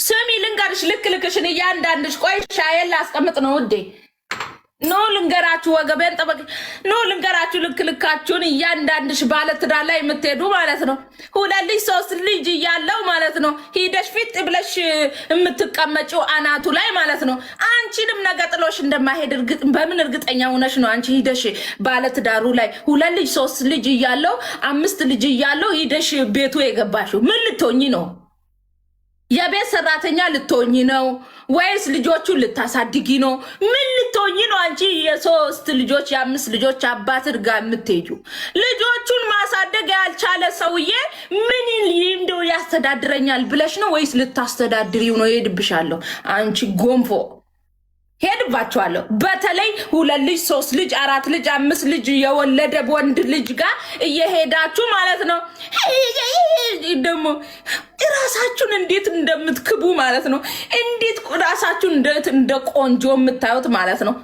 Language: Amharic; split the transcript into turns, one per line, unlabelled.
ስሚ ልንገርሽ ልክልክሽን እያንዳንድሽ ቆይ ሻየል አስቀምጥ ነው ውዴ ኖ ልንገራችሁ ወገቤን ጠበቅ ኖ ልንገራችሁ ልክልካችሁን እያንዳንድሽ ባለትዳር ላይ የምትሄዱ ማለት ነው ሁለት ልጅ ሶስት ልጅ እያለው ማለት ነው ሂደሽ ፊት ብለሽ የምትቀመጪው አናቱ ላይ ማለት ነው አንቺንም ነገ ጥሎሽ እንደማይሄድ በምን እርግጠኛ ሆነሽ ነው አንቺ ሂደሽ ባለትዳሩ ላይ ሁለት ልጅ ሶስት ልጅ እያለው አምስት ልጅ እያለው ሂደሽ ቤቱ የገባሽው ምን ልትሆኚ ነው የቤት ሰራተኛ ልትሆኚ ነው ወይስ ልጆቹን ልታሳድጊ ነው ምን ልትሆኚ ነው አንቺ የሶስት ልጆች የአምስት ልጆች አባት ጋር የምትሄጂው ልጆቹን ማሳደግ ያልቻለ ሰውዬ ምን እንደው ያስተዳድረኛል ብለሽ ነው ወይስ ልታስተዳድሪው ነው ይሄድብሻለሁ አንቺ ጎንፎ ሄድባችኋለሁ በተለይ ሁለት ልጅ ሶስት ልጅ አራት ልጅ አምስት ልጅ የወለደ ወንድ ልጅ ጋር እየሄዳችሁ ማለት ነው ደሞ ራሳችሁን እንዴት እንደምትክቡ ማለት ነው እንዴት ራሳችሁን እንደ ቆንጆ የምታዩት ማለት ነው